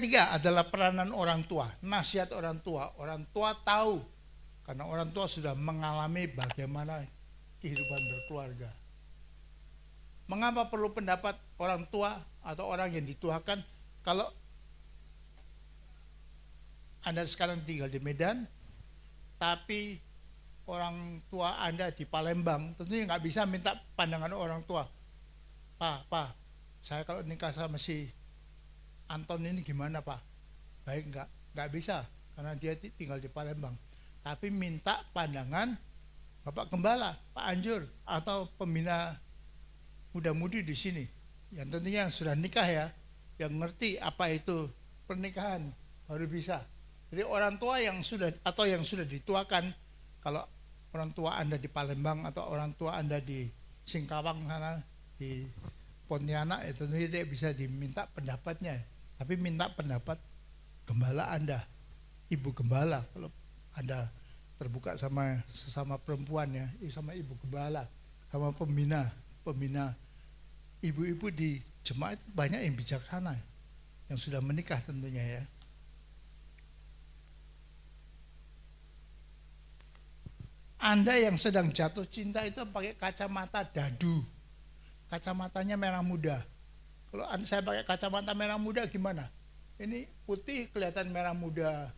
ketiga adalah peranan orang tua, nasihat orang tua. Orang tua tahu karena orang tua sudah mengalami bagaimana kehidupan berkeluarga. Mengapa perlu pendapat orang tua atau orang yang dituakan? Kalau Anda sekarang tinggal di Medan, tapi orang tua Anda di Palembang, tentunya nggak bisa minta pandangan orang tua. Pak, saya kalau nikah sama si Anton ini gimana Pak? Baik nggak? Nggak bisa, karena dia tinggal di Palembang. Tapi minta pandangan Bapak Gembala, Pak Anjur, atau pembina muda-mudi di sini. Yang tentunya yang sudah nikah ya, yang ngerti apa itu pernikahan, baru bisa. Jadi orang tua yang sudah atau yang sudah dituakan, kalau orang tua Anda di Palembang atau orang tua Anda di Singkawang sana, di Pontianak, itu tentunya dia bisa diminta pendapatnya. Tapi minta pendapat gembala Anda, ibu gembala. Kalau Anda terbuka sama sesama perempuan ya, sama ibu gembala, sama pembina ibu-ibu di jemaat banyak yang bijaksana, yang sudah menikah tentunya ya. Anda yang sedang jatuh cinta itu pakai kacamata dadu, kacamatanya merah muda. Kalau saya pakai kacamata merah muda gimana? Ini putih kelihatan merah muda,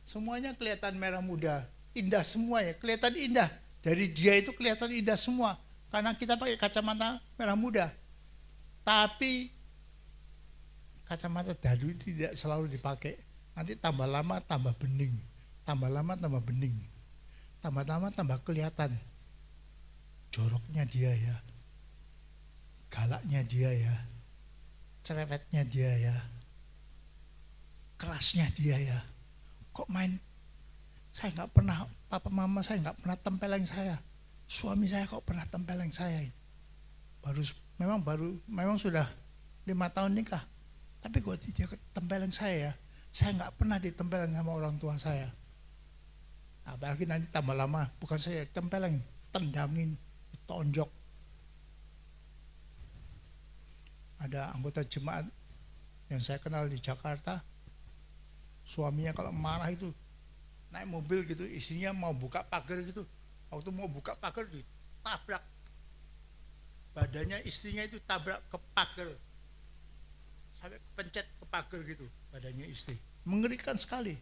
semuanya kelihatan merah muda, indah semua ya, kelihatan indah. Dari dia itu kelihatan indah semua, karena kita pakai kacamata merah muda. Tapi kacamata dadu tidak selalu dipakai. Nanti tambah lama tambah bening, tambah lama tambah bening, tambah lama tambah kelihatan joroknya dia ya, galaknya dia ya, cerewetnya dia ya, kerasnya dia ya. Kok main, saya nggak pernah, papa mama saya nggak pernah tempeleng saya, suami saya kok pernah tempeleng saya. Memang sudah 5 tahun nikah, tapi kok dia tempeleng saya nggak pernah ditempeleng sama orang tua saya. Apalagi nanti tambah lama, bukan saya tempeleng, tendangin, tonjok. Ada anggota jemaat yang saya kenal di Jakarta, suaminya kalau marah itu naik mobil gitu, istrinya mau buka pagar gitu, waktu mau buka pagar ditabrak, badannya istrinya itu tabrak ke pagar, sampai pencet ke pagar gitu badannya istri. Mengerikan sekali.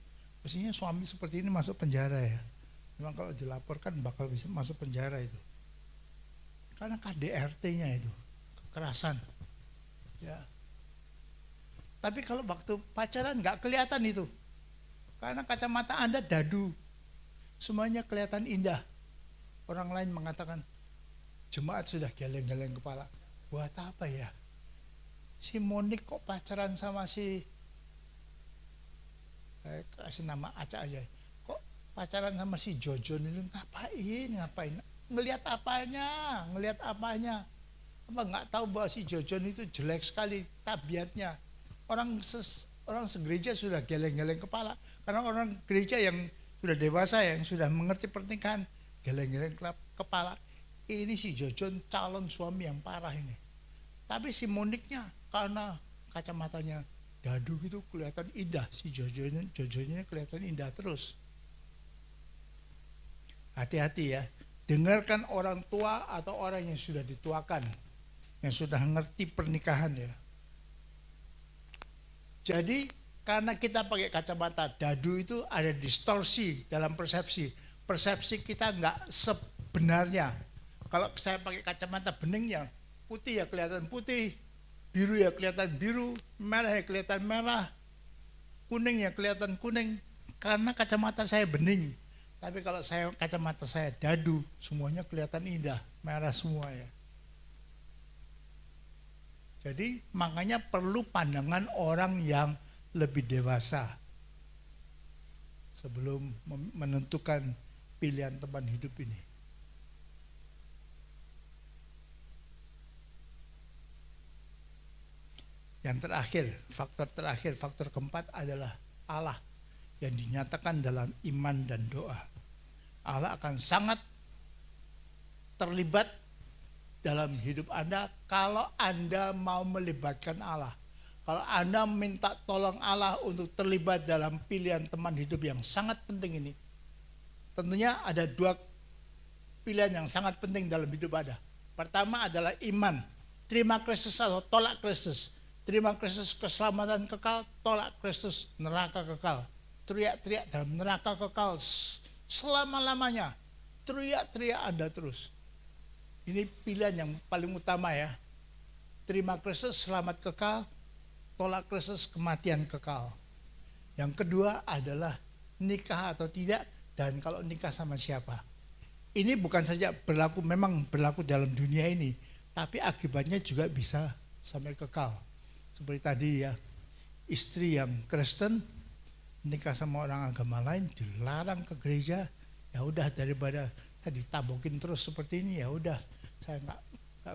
Mestinya suami seperti ini masuk penjara ya. Memang kalau dilaporkan bakal bisa masuk penjara itu, karena KDRT-nya itu kekerasan ya. Tapi kalau waktu pacaran nggak kelihatan itu, karena kacamata Anda dadu, semuanya kelihatan indah. Orang lain mengatakan jemaat sudah geleng-geleng kepala, buat apa ya si Monik kok pacaran sama si, kasih nama acak aja, kok pacaran sama si Jojon itu, ngapain ngelihat apanya, apa nggak tahu bahwa si Jojon itu jelek sekali tabiatnya. Orang segereja sudah geleng-geleng kepala, karena orang gereja yang sudah dewasa, yang sudah mengerti pernikahan, geleng-geleng kepala. Ini si Jojon calon suami yang parah ini. Tapi si Moniknya karena kacamatanya dadu gitu kelihatan indah, si Jojonnya kelihatan indah terus. Hati-hati ya, dengarkan orang tua atau orang yang sudah dituakan, yang sudah ngerti pernikahan ya. Jadi karena kita pakai kacamata dadu itu ada distorsi dalam persepsi. Persepsi kita nggak sebenarnya. Kalau saya pakai kacamata bening ya putih ya kelihatan putih, biru ya kelihatan biru, merah ya kelihatan merah, kuning ya kelihatan kuning, karena kacamata saya bening. Tapi kalau kacamata saya dadu, semuanya kelihatan indah, merah semua ya. Jadi makanya perlu pandangan orang yang lebih dewasa sebelum menentukan pilihan teman hidup ini. Yang terakhir, faktor keempat adalah Allah yang dinyatakan dalam iman dan doa. Allah akan sangat terlibat dalam hidup Anda kalau Anda mau melibatkan Allah. Kalau Anda minta tolong Allah untuk terlibat dalam pilihan teman hidup yang sangat penting ini, tentunya ada dua pilihan yang sangat penting dalam hidup Anda. Pertama adalah iman, terima Kristus atau tolak Kristus. Terima Kristus keselamatan kekal, tolak Kristus neraka kekal. Teriak-teriak dalam neraka kekal selama-lamanya. Teriak-teriak Anda terus. Ini pilihan yang paling utama ya. Terima Kristus selamat kekal, tolak Kristus kematian kekal. Yang kedua adalah nikah atau tidak, dan kalau nikah sama siapa. Ini bukan saja berlaku, memang berlaku dalam dunia ini, tapi akibatnya juga bisa sampai kekal. Seperti tadi ya, istri yang Kristen nikah sama orang agama lain dilarang ke gereja. Ya udah, daripada tadi tabokin terus seperti ini, ya udah saya nggak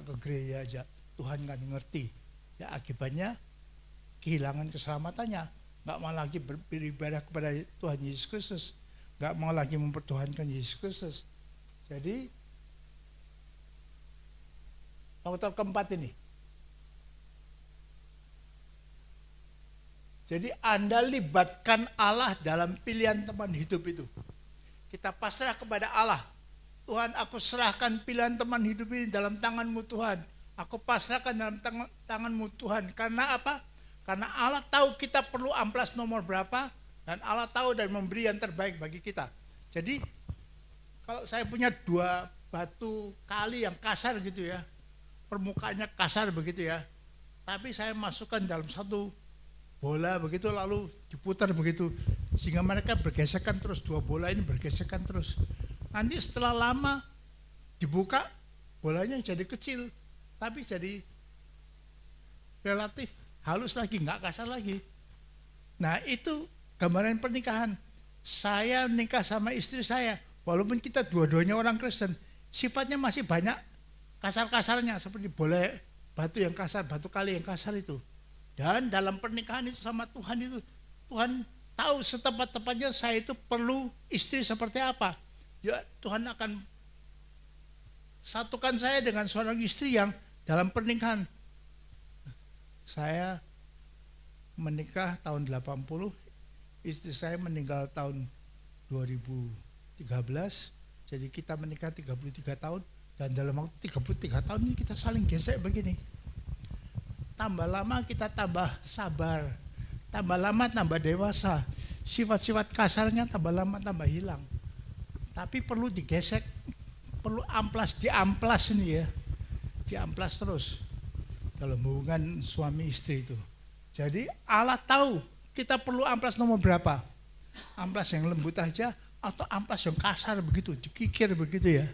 ke gereja aja. Tuhan nggak ngerti. Ya akibatnya kehilangan keselamatannya. Nggak mau lagi beribadah kepada Tuhan Yesus Kristus. Nggak mau lagi mempertuhankan Yesus Kristus. Jadi faktor keempat ini. Jadi Anda libatkan Allah dalam pilihan teman hidup itu. Kita pasrah kepada Allah. Tuhan, aku serahkan pilihan teman hidup ini dalam tangan-Mu Tuhan. Aku pasrahkan dalam tangan-Mu Tuhan. Karena apa? Karena Allah tahu kita perlu amplas nomor berapa, dan Allah tahu dan memberi yang terbaik bagi kita. Jadi kalau saya punya dua batu kali yang kasar gitu ya, permukaannya kasar begitu ya, tapi saya masukkan dalam satu bola begitu, lalu diputar begitu, sehingga mereka bergesekan terus, dua bola ini bergesekan terus. Nanti setelah lama dibuka, bolanya jadi kecil, tapi jadi relatif halus lagi, nggak kasar lagi. Nah itu gambaran pernikahan. Saya nikah sama istri saya, walaupun kita dua-duanya orang Kristen, sifatnya masih banyak kasar-kasarnya, seperti bola batu yang kasar, batu kali yang kasar itu. Dan dalam pernikahan itu sama Tuhan itu, Tuhan tahu setepat-tepatnya saya itu perlu istri seperti apa. Ya Tuhan akan satukan saya dengan seorang istri yang dalam pernikahan. Saya menikah tahun 80, istri saya meninggal tahun 2013, jadi kita menikah 33 tahun, dan dalam waktu 33 tahun ini kita saling gesek begini. Tambah lama kita tambah sabar, tambah lama tambah dewasa, sifat-sifat kasarnya tambah lama tambah hilang. Tapi perlu digesek, perlu amplas, diamplas ini ya, diamplas terus dalam hubungan suami istri itu. Jadi Allah tahu kita perlu amplas nomor berapa, amplas yang lembut aja atau amplas yang kasar begitu, dikikir begitu ya.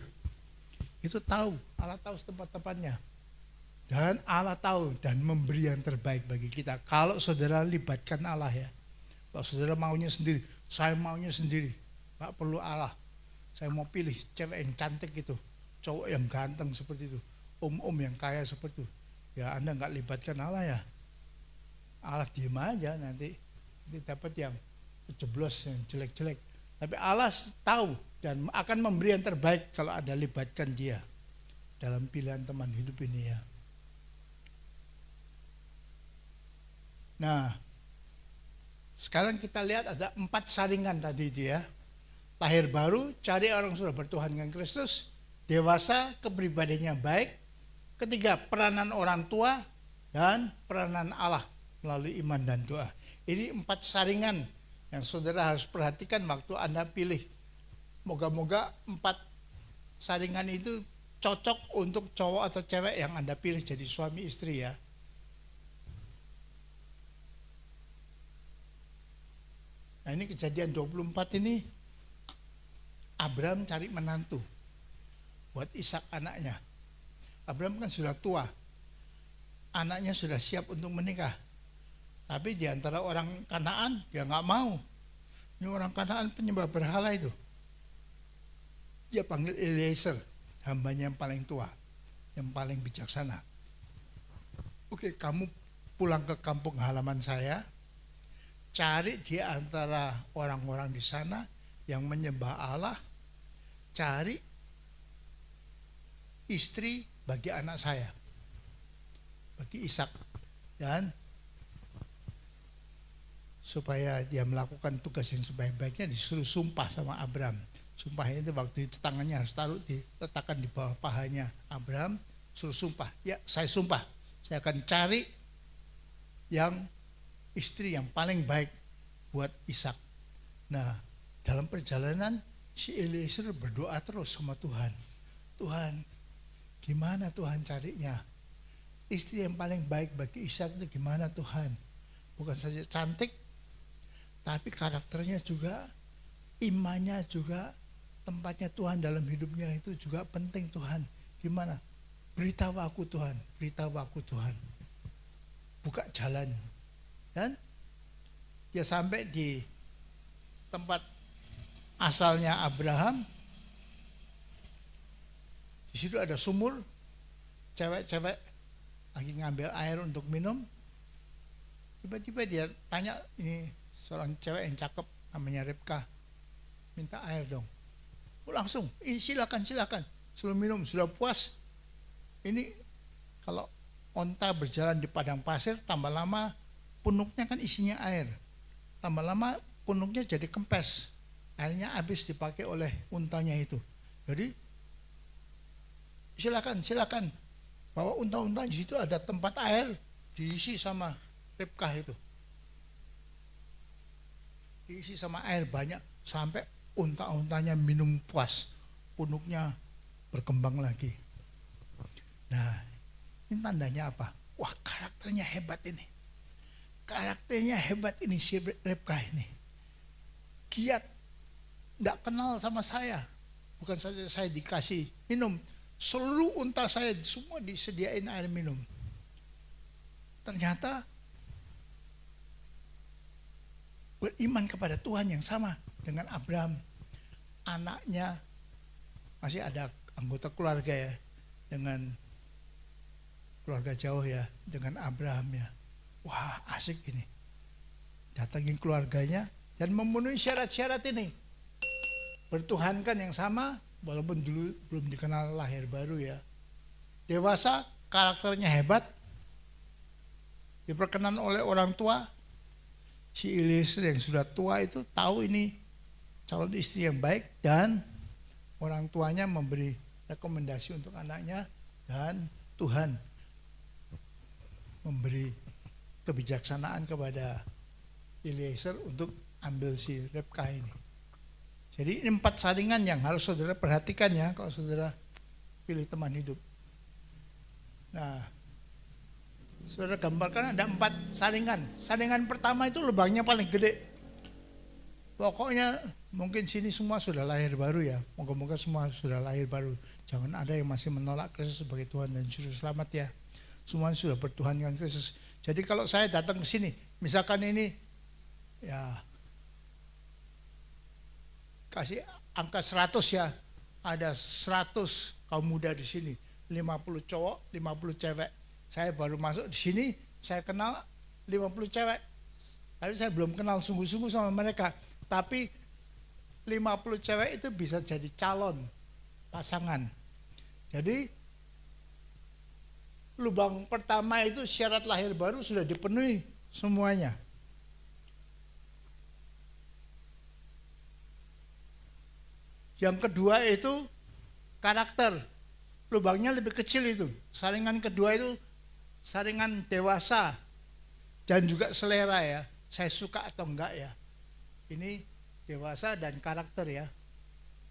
Itu tahu, Allah tahu setempat-tempatnya. Dan Allah tahu dan memberi yang terbaik bagi kita. Kalau saudara libatkan Allah ya. Kalau saudara maunya sendiri, saya maunya sendiri, gak perlu Allah. Saya mau pilih cewek yang cantik gitu, cowok yang ganteng seperti itu, om-om yang kaya seperti itu. Ya Anda gak libatkan Allah ya. Allah diem aja, nanti dapat yang kejeblos, yang jelek-jelek. Tapi Allah tahu dan akan memberi yang terbaik kalau Anda libatkan dia dalam pilihan teman hidup ini ya. Nah, sekarang kita lihat ada 4 saringan tadi itu ya. Lahir baru, cari orang sudah bertuhan dengan Kristus. Dewasa, kepribadiannya baik. Ketiga, peranan orang tua. Dan peranan Allah melalui iman dan doa. Ini 4 saringan yang saudara harus perhatikan waktu Anda pilih. Moga-moga 4 saringan itu cocok untuk cowok atau cewek yang Anda pilih jadi suami istri ya. Nah ini Kejadian 24 ini, Abraham cari menantu buat Ishak anaknya. Abraham kan sudah tua, anaknya sudah siap untuk menikah. Tapi di antara orang Kanaan dia nggak mau. Ini orang Kanaan penyembah berhala itu. Dia panggil Eliezer, hambanya yang paling tua, yang paling bijaksana. Oke, kamu pulang ke kampung halaman saya, cari di antara orang-orang di sana yang menyembah Allah, cari istri bagi anak saya, bagi Ishak. Dan supaya dia melakukan tugas yang sebaik-baiknya, disuruh sumpah sama Abraham. Sumpah itu waktu itu tangannya harus diletakkan di bawah pahanya Abraham, suruh sumpah. Ya, saya sumpah, saya akan cari yang istri yang paling baik buat Ishak. Nah, dalam perjalanan si Eliezer berdoa terus sama Tuhan. Tuhan, gimana Tuhan carinya? Istri yang paling baik bagi Ishak itu gimana Tuhan? Bukan saja cantik, tapi karakternya juga, imannya juga, tempatnya Tuhan dalam hidupnya itu juga penting Tuhan. Gimana? Beritahu aku Tuhan, beritahu aku Tuhan. Buka jalan. Dan dia sampai di tempat asalnya Abraham. Di situ ada sumur, cewek-cewek lagi ngambil air untuk minum. Tiba-tiba dia tanya, ini seorang cewek yang cakep namanya Ribka, minta air dong. Langsung, silakan, suruh minum, sudah puas. Ini kalau onta berjalan di padang pasir, tambah lama punuknya kan isinya air, tambah lama punuknya jadi kempes, airnya habis dipakai oleh untanya itu. Jadi silakan, bawa unta-unta, di situ ada tempat air, diisi sama Ribkah itu, diisi sama air banyak sampai unta-untanya minum puas, punuknya berkembang lagi. Nah, ini tandanya apa? Wah, karakternya hebat ini. Karakternya hebat ini si Ribkah ini. Giat, tidak kenal sama saya. Bukan saja saya dikasih minum, seluruh unta saya semua disediain air minum. Ternyata beriman kepada Tuhan yang sama dengan Abraham. Anaknya masih ada anggota keluarga ya, dengan keluarga jauh ya, dengan Abraham ya. Wah, asik ini. Datangin keluarganya dan memenuhi syarat-syarat ini. Bertuhankan yang sama, walaupun dulu belum dikenal lahir baru ya. Dewasa, karakternya hebat, diperkenan oleh orang tua. Si Eliezer yang sudah tua itu tahu ini calon istri yang baik, dan orang tuanya memberi rekomendasi untuk anaknya, dan Tuhan memberi kebijaksanaan kepada Eliezer untuk ambil si Ribkah ini. Jadi ini 4 saringan yang harus saudara perhatikan ya kalau saudara pilih teman hidup. Nah, saudara gambarkan ada 4 saringan. Saringan pertama itu lubangnya paling gede. Pokoknya mungkin sini semua sudah lahir baru ya. Moga-moga semua sudah lahir baru. Jangan ada yang masih menolak Kristus sebagai Tuhan dan Juru Selamat ya. Semua sudah bertuhan dengan Kristus. Jadi kalau saya datang ke sini, misalkan ini ya kasih angka 100 ya. Ada 100 kaum muda di sini, 50 cowok, 50 cewek. Saya baru masuk di sini, saya kenal 50 cewek. Tapi saya belum kenal sungguh-sungguh sama mereka. Tapi 50 cewek itu bisa jadi calon pasangan. Jadi lubang pertama itu syarat lahir baru sudah dipenuhi semuanya. Yang kedua itu karakter. Lubangnya lebih kecil itu. Saringan kedua itu saringan dewasa dan juga selera ya. Saya suka atau enggak ya. Ini dewasa dan karakter ya.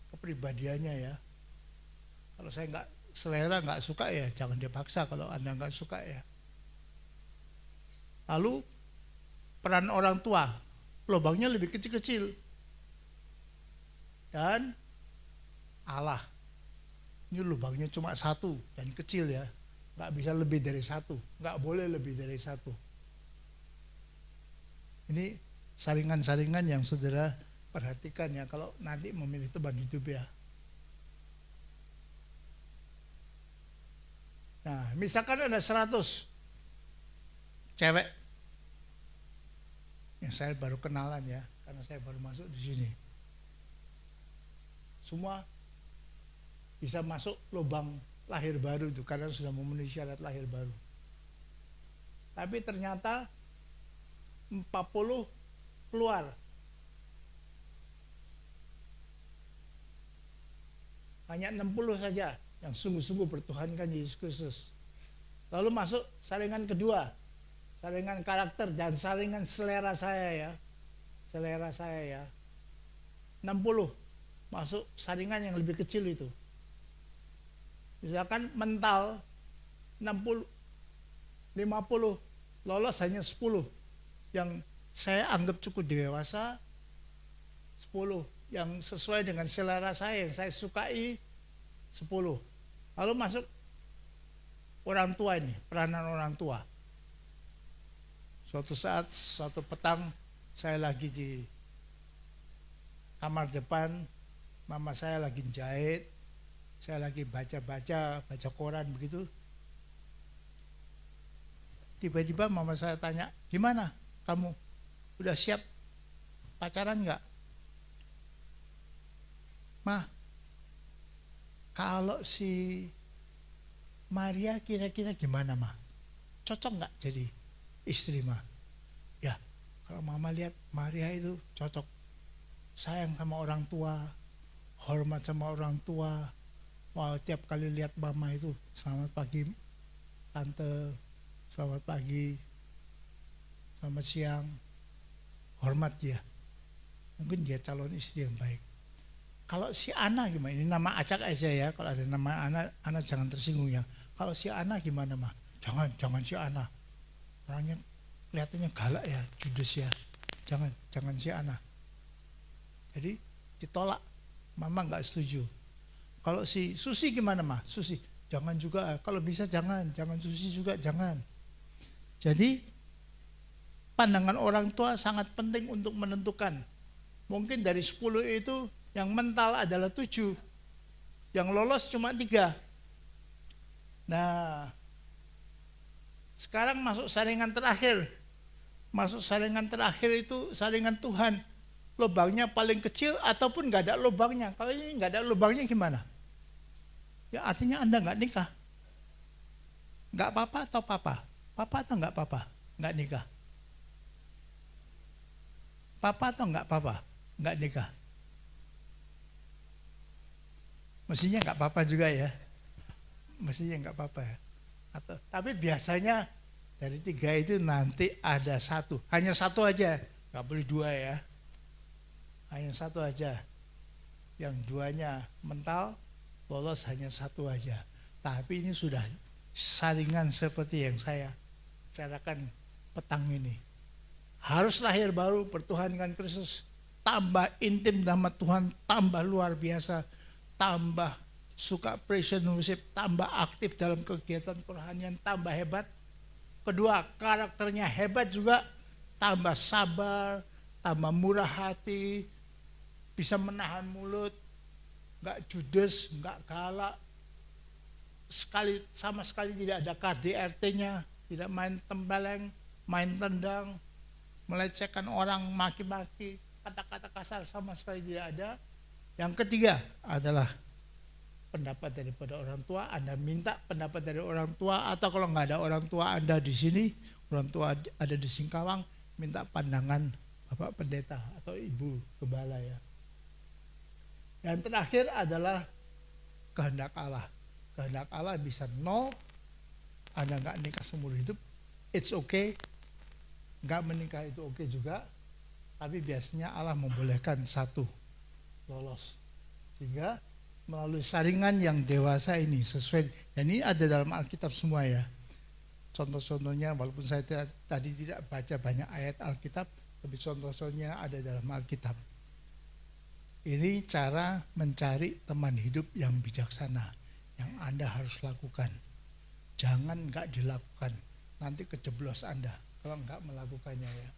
Kepribadiannya ya. Kalau saya enggak selera, enggak suka ya jangan dipaksa kalau Anda enggak suka ya. Lalu peran orang tua. Lubangnya lebih kecil-kecil. Dan Allah. Ini lubangnya cuma 1 dan kecil ya. Enggak bisa lebih dari 1. Enggak boleh lebih dari 1. Ini saringan-saringan yang saudara perhatikan ya kalau nanti memilih teman hidup ya. Nah, misalkan ada 100 cewek yang saya baru kenalan ya, karena saya baru masuk di sini. Semua bisa masuk lubang lahir baru itu karena sudah memenuhi syarat lahir baru. Tapi ternyata 40 keluar. Hanya 60 saja yang sungguh-sungguh bertuhankan Yesus Kristus. Lalu masuk saringan kedua, saringan karakter dan saringan selera saya ya. Selera saya ya. 60 masuk saringan yang lebih kecil itu. Misalkan mental 60, 50, lolos hanya 10. Yang saya anggap cukup dewasa 10. Yang sesuai dengan selera saya, yang saya sukai 10. Lalu masuk orang tua ini, peranan orang tua. Suatu saat, suatu petang, saya lagi di kamar depan, mama saya lagi jahit, saya lagi baca koran begitu. Tiba-tiba mama saya tanya, gimana kamu? Udah siap pacaran nggak? Ma, kalau si Maria kira-kira gimana, Ma? Cocok nggak jadi istri, Ma? Ya, kalau mama lihat Maria itu cocok. Sayang sama orang tua, hormat sama orang tua. Wah, tiap kali lihat mama itu, selamat pagi tante, selamat pagi, selamat siang, hormat dia. Mungkin dia calon istri yang baik. Kalau si Ana gimana? Ini nama acak aja ya. Kalau ada nama Ana jangan tersinggung ya. Kalau si Ana gimana, Ma? Jangan si Ana. Orangnya kelihatannya galak ya, judes ya. Jangan si Ana. Jadi ditolak. Mama nggak setuju. Kalau si Susi gimana, Ma? Susi, jangan juga. Kalau bisa jangan Susi juga jangan. Jadi pandangan orang tua sangat penting untuk menentukan. Mungkin dari 10 itu yang mental adalah 7, yang lolos cuma 3. Nah, sekarang masuk saringan terakhir. Masuk saringan terakhir itu saringan Tuhan. Lubangnya paling kecil ataupun nggak ada lubangnya. Kalau ini nggak ada lubangnya gimana? Ya artinya Anda nggak nikah. Nggak apa-apa atau papa? Papa atau nggak papa? Nggak nikah. Papa atau nggak papa? Nggak nikah. Mestinya nggak apa-apa juga ya, mestinya nggak apa-apa ya. Tapi biasanya dari 3 itu nanti ada 1, hanya 1 aja, nggak boleh 2 ya, hanya 1 aja. Yang 2-nya mental, lolos hanya 1 aja. Tapi ini sudah saringan seperti yang saya bicarakan petang ini. Harus lahir baru, bertuhankan Kristus, tambah intim sama Tuhan, tambah luar biasa. Tambah suka praise and worship, tambah aktif dalam kegiatan kerohanian, tambah hebat. Kedua, karakternya hebat juga, tambah sabar, tambah murah hati, bisa menahan mulut, nggak judes, nggak galak, sama sekali tidak ada KDRT-nya, tidak main tempeleng, main tendang, melecehkan orang, maki-maki, kata-kata kasar sama sekali tidak ada. Yang ketiga adalah pendapat daripada orang tua. Anda minta pendapat dari orang tua, atau kalau nggak ada orang tua Anda di sini, orang tua ada di Singkawang, minta pandangan Bapak Pendeta atau Ibu Gembala ya. Yang terakhir adalah kehendak Allah. Kehendak Allah bisa 0, Anda nggak nikah seumur hidup, it's okay. Nggak menikah itu oke juga, tapi biasanya Allah membolehkan 1 lolos. Sehingga melalui saringan yang dewasa ini sesuai, dan ini ada dalam Alkitab semua ya. Contoh-contohnya, walaupun saya tadi tidak baca banyak ayat Alkitab, tapi contoh-contohnya ada dalam Alkitab. Ini cara mencari teman hidup yang bijaksana, yang Anda harus lakukan. Jangan nggak dilakukan, nanti kejeblos Anda kalau nggak melakukannya ya.